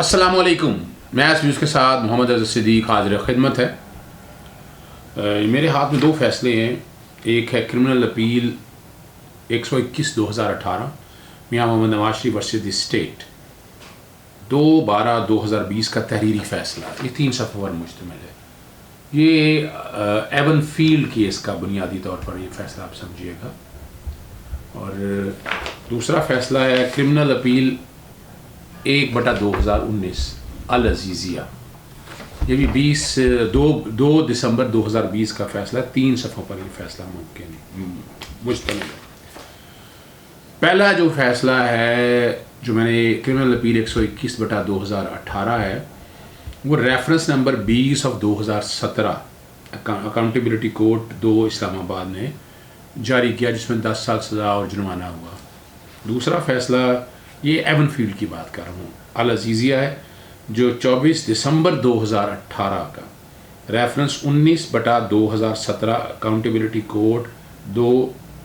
السلام علیکم. میں اس ویوز کے ساتھ محمد عزت صدیق حاضر خدمت ہے. میرے ہاتھ میں دو فیصلے ہیں. ایک ہے کرمنل اپیل 121/2018 میاں محمد Nawaz Sharif versus the state 2/12/2020 کا تحریری فیصلہ. یہ 3 صفحوں پر مشتمل ہے. یہ ایون فیلڈ کیس کا بنیادی طور پر یہ فیصلہ آپ سمجھیے گا. اور دوسرا فیصلہ ہے کرمنل اپیل 1/2019 العزیزیہ. یہ بھی 2 دسمبر 2020 کا فیصلہ. 3 صفحوں پر یہ فیصلہ مشتمل ہے. پہلا جو فیصلہ ہے جو میں نے کرمنل اپیل 121/2018 ہے وہ ریفرنس نمبر 20/2017 اکاؤنٹیبلٹی کوڈ 2 اسلام آباد نے جاری کیا، جس میں 10 سال سزا اور جرمانہ ہوا. دوسرا فیصلہ یہ ایون فیلڈ کی بات کر رہا ہوں، العزیزیہ ہے، جو 24 دسمبر 2018 کا ریفرنس 19/2017 اکاؤنٹیبلٹی کوڈ 2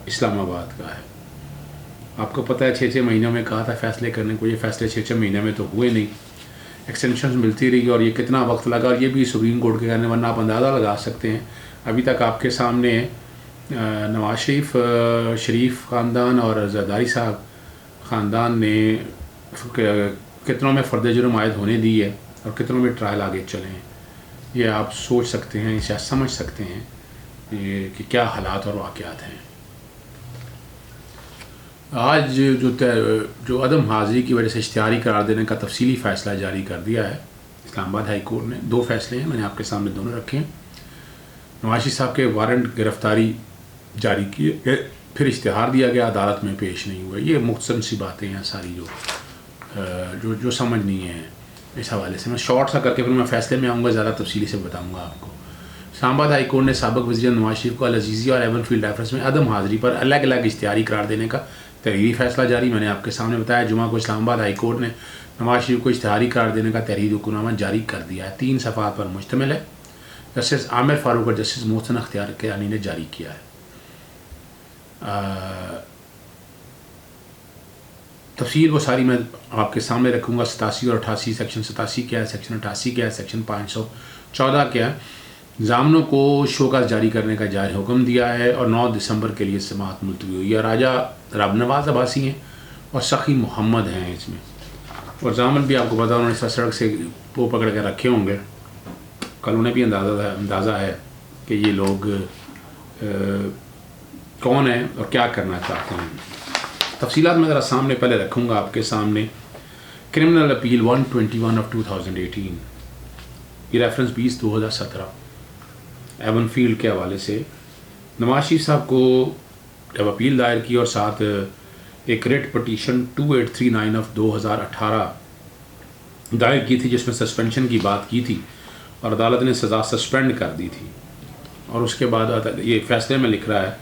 اسلام آباد کا ہے. آپ کو پتہ ہے 6 مہینوں میں کہا تھا فیصلے کرنے کو، یہ فیصلے 6 مہینے میں تو ہوئے نہیں. ایکسٹینشنز ملتی رہی اور یہ کتنا وقت لگا، اور یہ بھی سپریم کورٹ کے کہنے، ورنہ آپ اندازہ لگا سکتے ہیں. ابھی تک آپ کے سامنے نواز شریف خاندان اور زرداری صاحب خاندان نے کتنوں میں فرد جرم عائد ہونے دی ہے اور کتنوں میں ٹرائل آگے چلے ہیں. یہ آپ سوچ سکتے ہیں، اسے سمجھ سکتے ہیں کہ کیا حالات اور واقعات ہیں. آج جو عدم حاضری کی وجہ سے اشتہاری قرار دینے کا تفصیلی فیصلہ جاری کر دیا ہے اسلام آباد ہائی کورٹ نے. 2 فیصلے ہیں، میں نے آپ کے سامنے دونوں رکھے ہیں. نواز شریف صاحب کے وارنٹ گرفتاری جاری کیے گئے، پھر اشتہار دیا گیا، عدالت میں پیش نہیں ہوئے. یہ مختصر سی باتیں ہیں ساری جو سمجھنی ہیں. اس حوالے سے میں شارٹ سا کر کے پھر میں فیصلے میں آؤں گا، زیادہ تفصیلی سے بتاؤں گا آپ کو. اسلام آباد ہائی کورٹ نے سابق وزیر نواز شریف کو العزیزیہ اور ایون فیلڈ ریفرنس میں عدم حاضری پر الگ الگ اشتہاری قرار دینے کا تحریری فیصلہ جاری. میں نے آپ کے سامنے بتایا جمعہ کو اسلام آباد ہائی کورٹ نے نواز شریف کو اشتہاری قرار دینے کا تحریری حکمنامہ جاری کر دیا ہے. 3 صفحات پر مشتمل ہے. جسٹس عامر فاروق اور جسٹس محسن اختیار کیانی نے جاری کیا ہے. تفصیل وہ ساری میں آپ کے سامنے رکھوں گا. 87 اور 88 سیکشن 87 کیا ہے، سیکشن 88 کیا ہے، سیکشن 514 کیا ہے. ضامنوں کو شوکاز جاری کرنے کا جاری حکم دیا ہے اور 9 دسمبر کے لیے سماعت ملتوی ہوئی ہے. راجہ رب نواز عباسی ہیں اور سخی محمد ہیں اس میں. اور ضامن بھی آپ کو پتا انہوں نے سڑک سے وہ پکڑ کے رکھے ہوں گے. کل انہیں بھی اندازہ ہے کہ یہ لوگ کون ہیں اور کیا کرنا چاہتے ہیں. تفصیلات میں ذرا سامنے پہلے رکھوں گا آپ کے سامنے. کرمنل اپیل 121/2018 یہ ریفرنس 20/2017 ایون فیلڈ کے حوالے سے نواز شریف صاحب کو جب اپیل دائر کی اور ساتھ ایک ریٹ پٹیشن 2839/2018 دائر کی تھی، جس میں سسپینشن کی بات کی تھی اور عدالت نے سزا سسپینڈ کر دی تھی. اور اس کے بعد یہ فیصلے میں لکھ رہا ہے،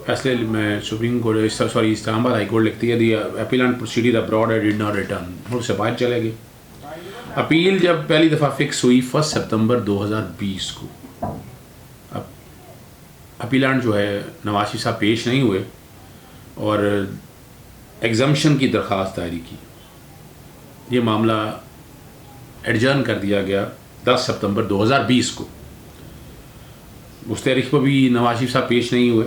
فیصلے میں سپریم کورٹ اسلام آباد ہائی کورٹ لکھتی ہے the appellant proceeded abroad and did not return. ملک سے باہر چلے گئے. اپیل جب پہلی دفعہ فکس ہوئی 1 سپتمبر 2020 کو، اپیلنٹ جو ہے نواز شریف صاحب پیش نہیں ہوئے اور ایگزمپشن کی درخواست دائر کی. یہ معاملہ ایڈجرن کر دیا گیا 10 سپتمبر 2020 کو. اس تاریخ پر بھی نواز شریف صاحب پیش نہیں ہوئے.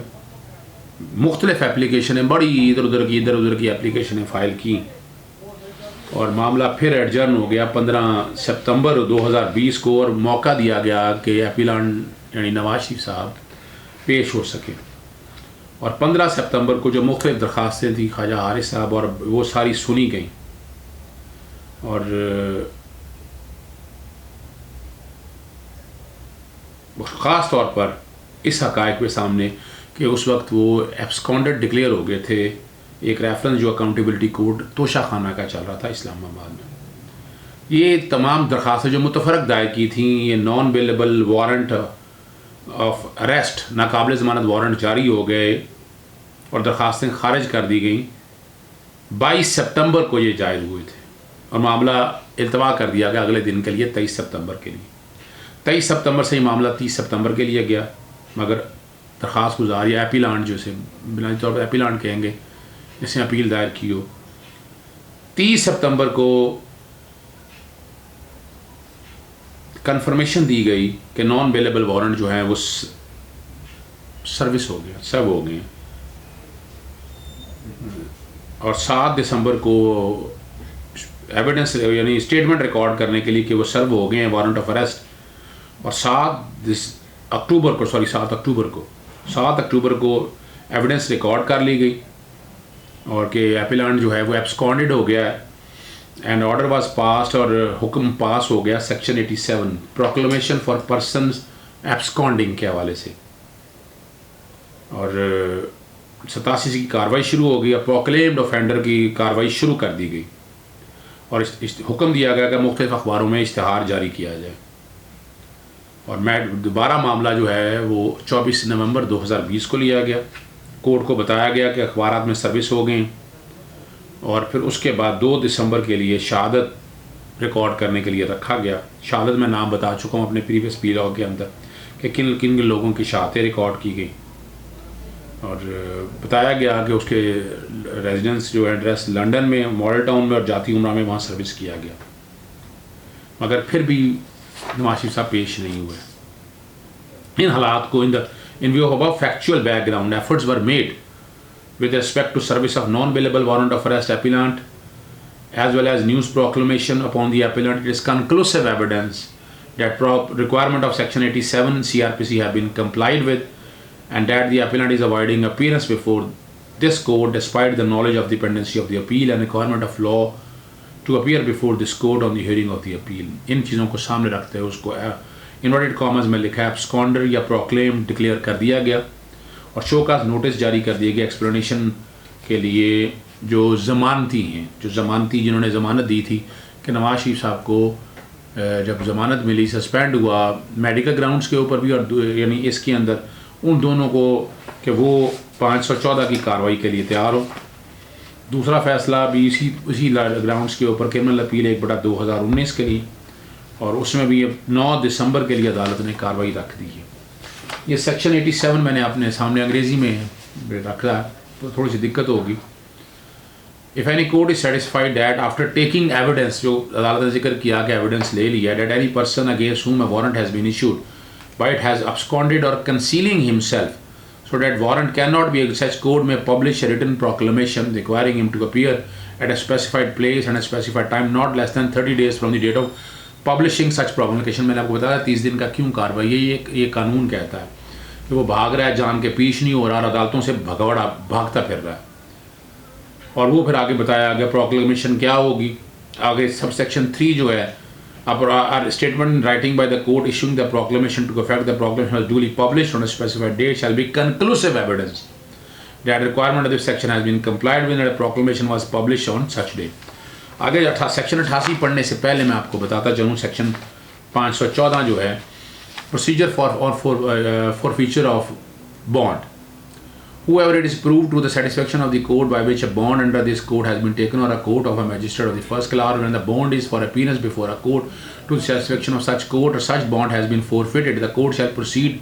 مختلف اپلیکیشنیں بڑی ادھر ادھر کی اپلیکیشنیں فائل کی اور معاملہ پھر ایڈجرن ہو گیا 15 سپتمبر 2020 کو، اور موقع دیا گیا کہ اپیلنٹ یعنی نواز شریف صاحب پیش ہو سکے. اور 15 سپتمبر کو جو مختلف درخواستیں تھیں خواجہ حارث صاحب اور وہ ساری سنی گئیں. اور خاص طور پر اس حقائق کے سامنے کہ اس وقت وہ ایبسکونڈڈ ڈکلیئر ہو گئے تھے. ایک ریفرنس جو اکاؤنٹیبلٹی کوڈ توشہ خانہ کا چل رہا تھا اسلام آباد میں. یہ تمام درخواستیں جو متفرق دائر کی تھیں، یہ naan bailable warrant of arrest, ناقابل ضمانت وارنٹ جاری ہو گئے اور درخواستیں خارج کر دی گئیں. 22 سپتمبر کو یہ جائز ہوئے تھے اور معاملہ التوا کر دیا گیا اگلے دن کے لیے 23 سپتمبر کے لیے. 23 سپتمبر سے یہ معاملہ 30 سپتمبر کے لیے گیا، مگر درخواست گزار یا اپیلانٹ جو سے بنیادی طور پر اپیلانٹ کہیں گے جس نے اپیل دائر کی ہو، 30 سپتمبر کو کنفرمیشن دی گئی کہ نان بیلیبل وارنٹ جو ہیں وہ سروس ہو گیا، سب ہو گئے، اور 7 دسمبر کو ایویڈنس یعنی اسٹیٹمنٹ ریکارڈ کرنے کے لیے کہ وہ سرو ہو گئے ہیں وارنٹ آف اریسٹ، اور 7 اکتوبر کو ایویڈنس ریکارڈ کر لی گئی، اور کہ ایپیلانٹ جو ہے وہ ایبسکانڈڈ ہو گیا ہے، اینڈ آرڈر واز پاسڈ، اور حکم پاس ہو گیا سیکشن 87 پروکلمیشن فار پرسنز ایبسکانڈنگ کے حوالے سے، اور 87 کی کاروائی شروع ہو گئی، اور پروکلیمڈ اوفینڈر کی کاروائی شروع کر دی گئی، اور حکم دیا گیا کہ مختلف اخباروں میں اشتہار جاری کیا جائے، اور دوبارہ معاملہ جو ہے وہ 24 نومبر 2020 کو لیا گیا، کورٹ کو بتایا گیا کہ اخبارات میں سروس ہو گئے، اور پھر اس کے بعد 2 دسمبر کے لیے شہادت ریکارڈ کرنے کے لیے رکھا گیا۔ شہادت میں نام بتا چکا ہوں اپنے پریویس پیلاگ کے اندر کہ کن کن لوگوں کی شہادتیں ریکارڈ کی گئی، اور بتایا گیا کہ اس کے ریزیڈنس جو ایڈریس لنڈن میں، ماڈل ٹاؤن میں اور جاتی عمرہ میں وہاں سروس کیا گیا، مگر پھر بھی نواز شریف صاحب پیش نہیں ہوئے۔ ان حالات کو in view of above factual background, efforts were made with respect to service of non-bailable warrant of arrest appellant as well as news proclamation upon the appellant. It is conclusive evidence that requirement of section 87 CRPC have been complied with, and that the appellant is avoiding appearance before this court despite the knowledge of the pendency of the appeal and requirement of law to appear before this court on the hearing of the appeal. ان چیزوں کو سامنے رکھتے ہوئے اس کو inverted comes میں لکھا ہے ایبسکانڈر یا پروکلیم ڈکلیئر کر دیا گیا، اور شو کاز نوٹس جاری کر دیا گیا ایکسپلینیشن کے لیے جو ضمانتی ہیں، جنہوں نے ضمانت دی تھی کہ نواز شریف صاحب کو جب ضمانت ملی سسپینڈ ہوا میڈیکل گراؤنڈس کے اوپر بھی، اور یعنی اس کے اندر ان دونوں کو کہ وہ 514 کی کارروائی کے لیے تیار ہو۔ دوسرا فیصلہ بھی اسی گراؤنڈس کے اوپر کرمنل اپیل 1/2019 کے لیے، اور اس میں بھی 9 دسمبر کے لیے عدالت نے کارروائی رکھ دی ہے۔ یہ سیکشن 87 میں نے اپنے سامنے انگریزی میں رکھا ہے تو تھوڑی سی دقت ہوگی۔ If any court is satisfied that after taking evidence، جو عدالت نے ذکر کیا کہ ایویڈنس لے لیا، that any person against whom a warrant has been issued but it has absconded or concealing himself so that warrant cannot be, such court may publish a written proclamation requiring him to appear at a specified place and a specified time not less than 30 days from the date of publishing such proclamation۔ میں نے آپ کو بتایا 30 دن کا کیوں کاروائی ہے، یہ قانون کہتا ہے کہ وہ بھاگ رہا ہے، جان کے پیش نہیں ہو رہا، اور عدالتوں سے بھاگتا پھر رہا ہے۔ اور وہ پھر آگے بتایا گیا پروکلیمیشن کیا ہوگی، آگے سب سیکشن 3 جو ہے statement writing by the court issuing the proclamation to effect the proclamation was duly published on a specified date shall be conclusive evidence that requirement of this section has been complied with and proclamation was published on such date. آگے section 88 پڑھنے سے پہلے میں آپ کو بتاتا چلوں section 514 جو ہے procedure for feature of bond. Whoever it is proved to the satisfaction of the court by which a bond under this court has been taken or a court of a magistrate of the first class, when the bond is for appearance before a court to the satisfaction of such court or such bond has been forfeited, the court shall proceed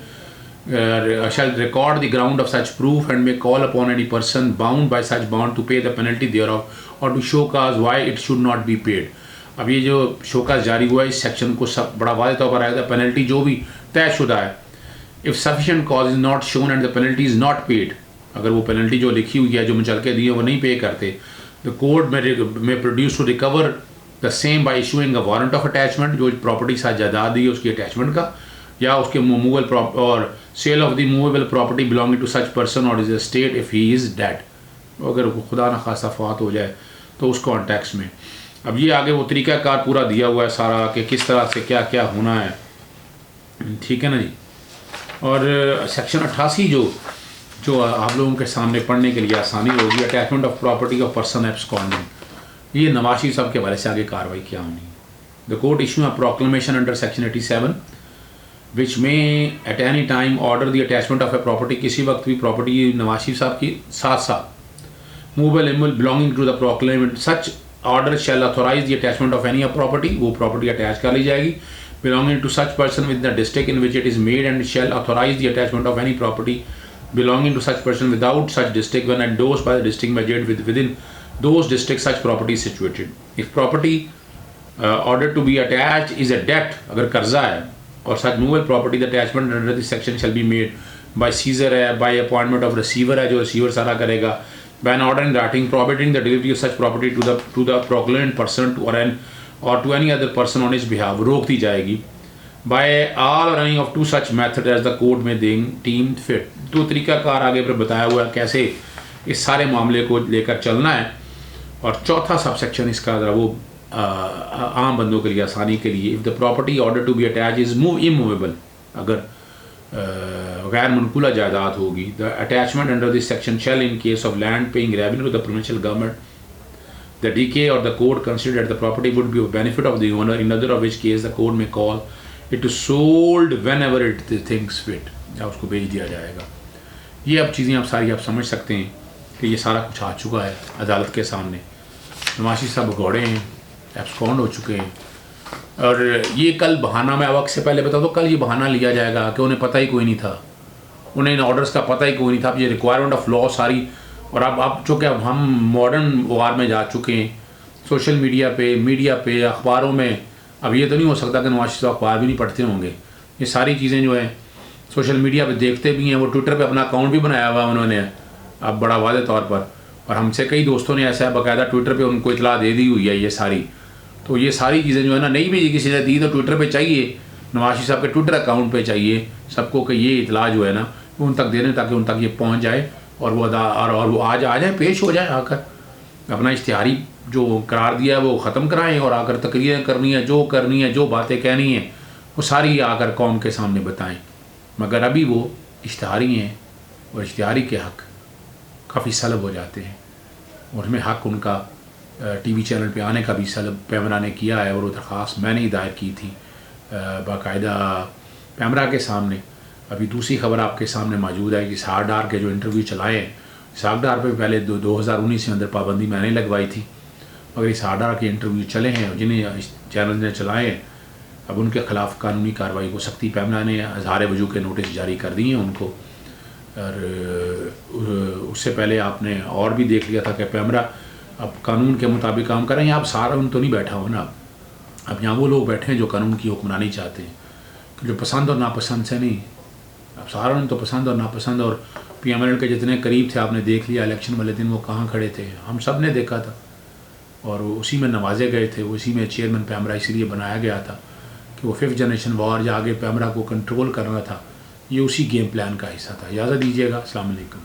shall record the ground of such proof and may call upon any person bound by such bond to pay the penalty thereof or to show cause why it should not be paid۔ اب یہ جو show cause جاری ہوا ہے اس section کو سب بڑا واضح طور پر آیا تھا، پینلٹی جو بھی طے شدہ ہے if sufficient cause is not shown and the penalty is not paid، اگر وہ پینلٹی جو لکھی ہوئی ہے جو مچلکے دیے وہ نہیں پے کرتے، the court may produce to recover the same by issuing a warrant of attachment، جو پراپرٹی ساتھ جائیداد دی ہے اس کی اٹیچمنٹ کا، یا اس کے موویبل اور sale of the movable property belonging to such person or his estate if he is dead، اگر خدا نخواستہ فوت ہو جائے تو اس کانٹیکس میں۔ اب یہ آگے وہ طریقہ کار پورا دیا ہوا ہے سارا کہ کس طرح سے کیا کیا ہونا ہے، ٹھیک ہے نا جی۔ اور سیکشن 88 جو آپ لوگوں کے سامنے پڑھنے کے لیے آسانی ہوگی، attachment of property of person absconding, یہ نواز شریف صاحب کے حوالے سے آگے کاروائی کیا ہونی ہے۔ The court issue a proclamation under section 87 وچ میں at any time order the attachment of a property, کسی وقت بھی پراپرٹی نواز شریف صاحب کی ساتھ movable belonging to the proclaimant، such order shall authorize the attachment of any property، وہ property attach کر لی جائے گی belonging to such person within the district in which it is made and shall authorize the attachment of any property belonging to such person without such district when endorsed by the district magistrate within those districts such property is situated۔ If property order to be attached is a debt, اگر قرضہ ہے اور such movable property the attachment under this section shall be made by seizure ہے, by appointment of receiver ہے جو receiver سارا کرے گا, by an order in writing prohibiting the delivery of such property to the proclaimed person or to any other person on his behalf, روک دی جائے گی, by all or any of two such methods as the court may deem fit. تو طریقہ کار آگے پر بتایا ہوا ہے کیسے اس سارے معاملے کو لے کر چلنا ہے. اور چوتھا سب سیکشن اس کا ذرا وہ عام بندوں کے لیے آسانی کے لیے, if the property ordered to be attached is immovable, اگر غیر منقولہ جائیداد ہوگی, the attachment under this section shall in case of land paying revenue to the provincial government, the decay or the court considered that the property would be of benefit of the owner, in other of which case the court may call it to sold whenever it thinks fit, یا اس کو بیچ دیا جائے گا. یہ اب چیزیں آپ ساری آپ سمجھ سکتے ہیں کہ یہ سارا کچھ آ چکا ہے عدالت کے سامنے. نواشی صاحب گھوڑے ہیں, ایبسکونڈ ہو چکے ہیں, اور یہ کل بہانہ میں وقت سے پہلے بتا دو, کل یہ بہانہ لیا جائے گا کہ انہیں پتہ ہی کوئی نہیں تھا, انہیں ان آرڈرس کا پتہ ہی کوئی نہیں تھا. اب یہ ریکوائرمنٹ آف لا ساری, اور اب چونکہ اب ہم ماڈرن وار میں جا چکے ہیں, سوشل میڈیا پہ اخباروں میں, اب یہ تو نہیں ہو سکتا کہ نواز صاحب اخبار بھی نہیں پڑھتے ہوں گے. یہ ساری چیزیں جو ہیں سوشل میڈیا پہ دیکھتے بھی ہیں, وہ ٹویٹر پہ اپنا اکاؤنٹ بھی بنایا ہوا انہوں نے اب بڑا واضح طور پر, اور ہم سے کئی دوستوں نے ایسا باقاعدہ ٹویٹر پہ ان کو اطلاع دے دی ہوئی ہے یہ ساری. تو یہ ساری چیزیں جو ہے نا نہیں بھی کسی نے دی تو ٹویٹر پہ چاہیے, نواز صاحب کے ٹویٹر اکاؤنٹ پہ چاہیے سب کو کہ یہ اطلاع جو ہے نا ان تک دے دیں تاکہ ان تک یہ پہنچ جائے, اور وہ آ جائیں, پیش ہو جائیں, آ کر اپنا اشتہاری جو قرار دیا ہے وہ ختم کرائیں, اور آ کر تقریریں کرنی ہے, جو کرنی ہے, جو باتیں کہنی ہیں وہ ساری آ کر قوم کے سامنے بتائیں. مگر ابھی وہ اشتہاری ہیں, اور اشتہاری کے حق کافی سلب ہو جاتے ہیں, اور ہمیں حق ان کا ٹی وی چینل پہ آنے کا بھی سلب پیمرا نے کیا ہے, اور وہ درخواست میں نے ہی دائر کی تھی باقاعدہ پیمرا کے سامنے. ابھی دوسری خبر آپ کے سامنے موجود ہے کہ اسحاق ڈار کے جو انٹرویو چلائے ہیں, اسحاق ڈار پہ پہلے 2019 میں اندر پابندی میں نے لگوائی تھی, مگر اسحاق ڈار کے انٹرویو چلے ہیں جنہیں چینل نے چلائے ہیں, اب ان کے خلاف قانونی کارروائی کو سختی پیمرا نے اظہار وجوہ کے نوٹس جاری کر دیے ہیں ان کو. اور اس سے پہلے آپ نے اور بھی دیکھ لیا تھا کہ پیمرا اب قانون کے مطابق کام کریں. یہاں اب سارا ان تو نہیں بیٹھا ہو نا, اب یہاں وہ لوگ بیٹھے ہیں جو قانون کی حکمرانی چاہتے ہیں, کہ جو پسند اور ناپسند سے نہیں, اب سارا ان تو پسند اور ناپسند. اور پی ایم ایل کے جتنے قریب تھے آپ نے دیکھ لیا الیکشن والے دن وہ کہاں کھڑے تھے, ہم سب نے دیکھا تھا, اور اسی میں نوازے گئے تھے, اسی میں چیئرمین پیمرا اس لیے بنایا گیا تھا کہ وہ 5th جنریشن وار یا آگے پیمرا کو کنٹرول کرنا تھا, یہ اسی گیم پلان کا حصہ تھا. اجازت دیجیے گا, السلام علیکم.